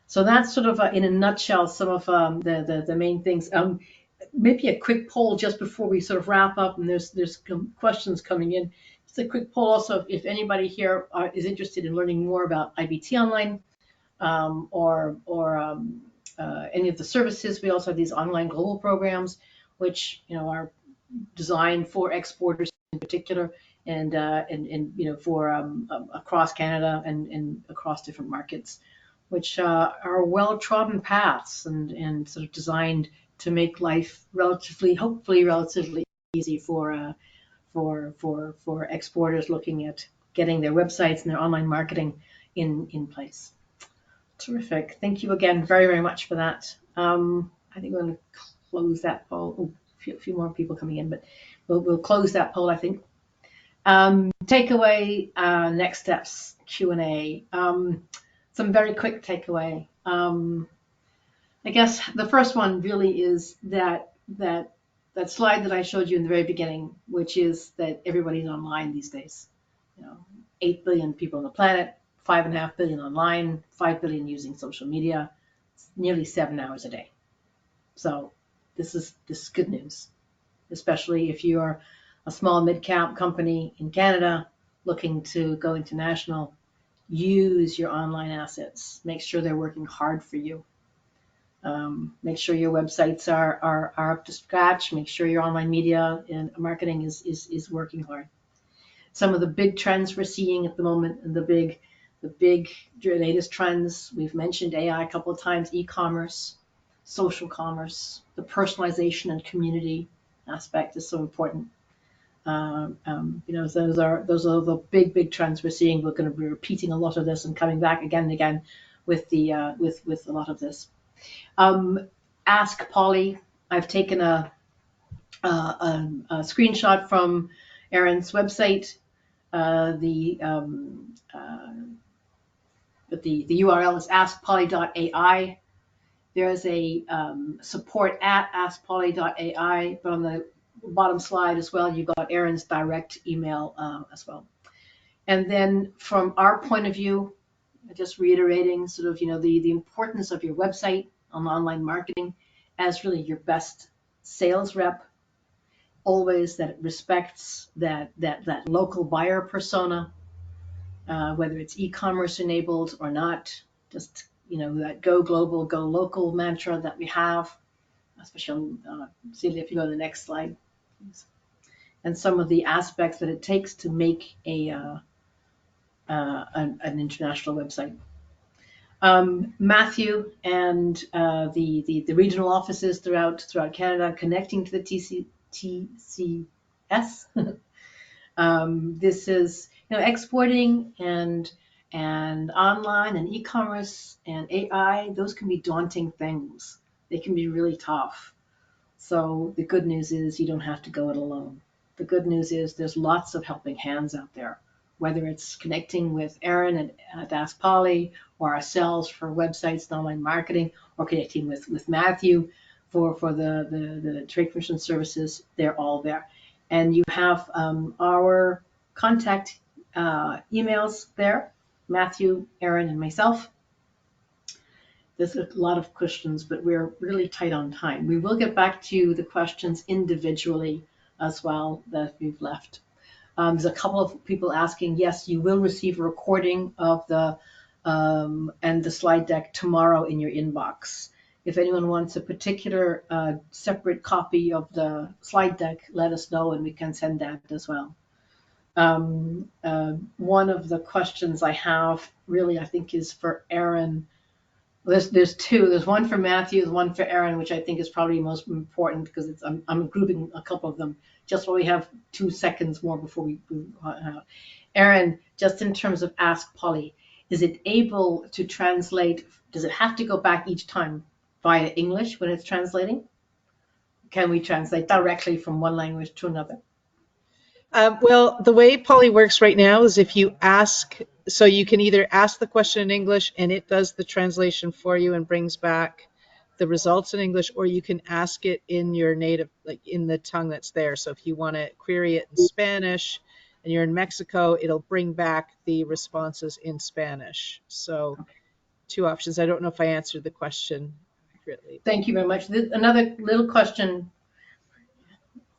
So that's sort of, in a nutshell, some of the main things. Maybe a quick poll just before we sort of wrap up, and there's questions coming in. Just a quick poll also, if anybody here is interested in learning more about IBT Online, or any of the services. We also have these online global programs, which are designed for exporters in particular, and for across Canada and across different markets, which are well-trodden paths and sort of designed to make life hopefully relatively easy for exporters looking at getting their websites and their online marketing in place. Terrific. Thank you again very, very much for that. I think we're going to close that poll. Oh, a few more people coming in, but we'll close that poll, I think. Takeaway, next steps, Q&A. Some very quick takeaway. I guess the first one really is that slide that I showed you in the very beginning, which is that everybody's online these days. 8 billion people on the planet, 5.5 billion online, 5 billion using social media. It's nearly 7 hours a day. So this is good news, especially if you're a small mid-cap company in Canada looking to go international. Use your online assets. Make sure they're working hard for you. Make sure your websites are up to scratch. Make sure your online media and marketing is working hard. Some of the big trends we're seeing at the moment, and the big latest trends, we've mentioned AI a couple of times, e-commerce, social commerce, the personalization and community aspect is so important. Those are the big trends we're seeing. We're going to be repeating a lot of this and coming back again and again with a lot of this. Ask Polly. I've taken a screenshot from Erin's website. The URL is askpolly.ai. There's a support at askpolly.ai, but on the bottom slide as well, you've got Erin's direct email as well. And then from our point of view, just reiterating sort of, the importance of your website on online marketing as really your best sales rep, always that it respects that local buyer persona, whether it's e-commerce enabled or not, just, that go global, go local mantra that we have, especially Celia, if you go to the next slide, please. And some of the aspects that it takes to make an international website. Matthew and the regional offices throughout Canada connecting to the TCS. This is exporting and online and e-commerce and AI. Those can be daunting things. They can be really tough. So the good news is you don't have to go it alone. The good news is there's lots of helping hands out there, whether it's connecting with Erin at Ask Polly, or ourselves for websites and online marketing, or connecting with Matthew for the trade commission services. They're all there. And you have our contact emails there, Matthew, Erin, and myself. There's a lot of questions, but we're really tight on time. We will get back to the questions individually as well that we've left. There's a couple of people asking, yes, you will receive a recording of the and the slide deck tomorrow in your inbox. If anyone wants a particular separate copy of the slide deck, let us know and we can send that as well. One of the questions I have really, I think, is for Erin. There's two. There's one for Matthew, there's one for Erin, which I think is probably most important because I'm grouping a couple of them just while we have 2 seconds more before we move out. Erin, just in terms of Ask Polly, is it able to translate? Does it have to go back each time via English when it's translating? Can we translate directly from one language to another? Well, the way Polly works right now is if you ask, so you can either ask the question in English and it does the translation for you and brings back the results in English, or you can ask it in your native, like in the tongue that's there. So if you want to query it in Spanish and you're in Mexico, it'll bring back the responses in Spanish. So two options. I don't know if I answered the question accurately. Thank you very much. Another little question.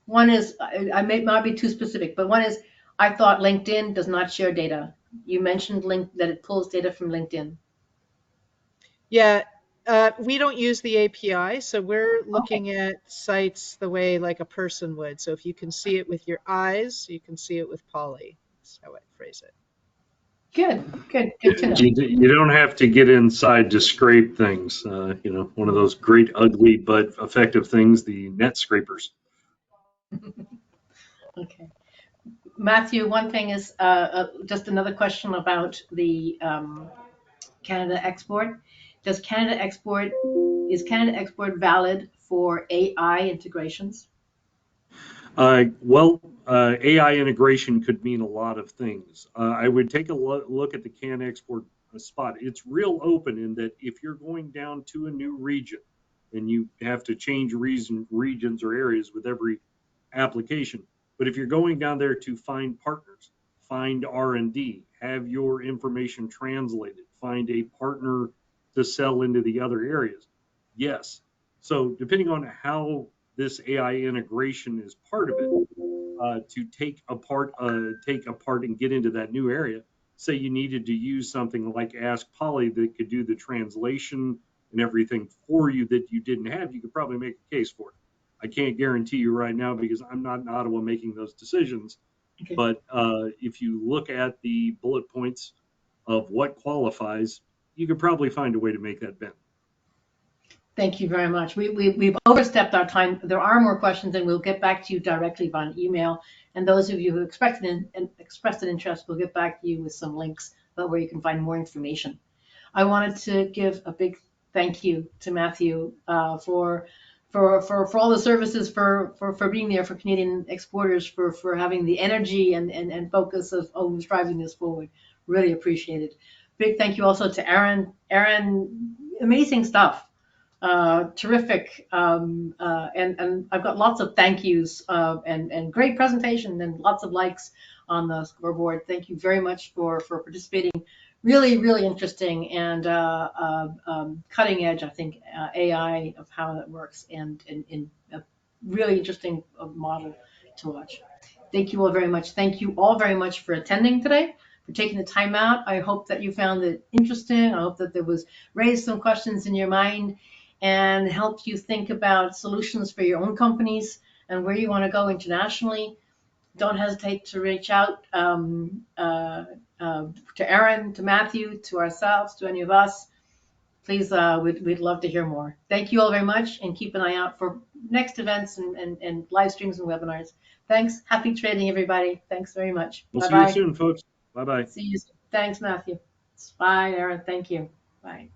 One is, I may not be too specific, but one is, I thought LinkedIn does not share data. You mentioned that it pulls data from LinkedIn. Yeah, we don't use the API, so we're Okay, looking at sites the way like a person would. So if you can see it with your eyes, you can see it with Polly. That's how I phrase it. good to know. You don't have to get inside to scrape things. One of those great, ugly, but effective things, the net scrapers. Okay. Matthew, one thing is just another question about the Canada export. Is Canada export valid for AI integrations? AI integration could mean a lot of things. I would take a look at the CAN export spot. It's real open in that if you're going down to a new region and you have to change regions or areas with every application, but if you're going down there to find partners, find R&D, have your information translated, find a partner to sell into the other areas, yes. So depending on how this AI integration is part of it, to take apart and get into that new area. Say you needed to use something like Ask Polly that could do the translation and everything for you that you didn't have, you could probably make a case for it. I can't guarantee you right now because I'm not in Ottawa making those decisions. Okay. But if you look at the bullet points of what qualifies, you could probably find a way to make that bend. Thank you very much. We've overstepped our time. There are more questions, and we'll get back to you directly by email. And those of you who expressed an interest, we'll get back to you with some links about where you can find more information. I wanted to give a big thank you to Matthew for all the services, for being there for Canadian exporters, for having the energy and focus of always driving this forward. Really appreciate it. Big thank you also to Aaron. Aaron, amazing stuff. Terrific. And I've got lots of thank yous and great presentation and lots of likes on the scoreboard. Thank you very much for participating. Really, really interesting and cutting edge, I think, AI of how that works and a really interesting model to watch. Thank you all very much. Thank you all very much for attending today, for taking the time out. I hope that you found it interesting. I hope that there was raised some questions in your mind and helped you think about solutions for your own companies and where you want to go internationally. Don't hesitate to reach out to Aaron, to Matthew, to ourselves, to any of us. Please, we'd love to hear more. Thank you all very much, and keep an eye out for next events and live streams and webinars. Thanks. Happy trading, everybody. Thanks very much. We'll see you Bye-bye. soon, folks. Bye bye. See you soon. Thanks, Matthew. Bye, Aaron. Thank you. Bye.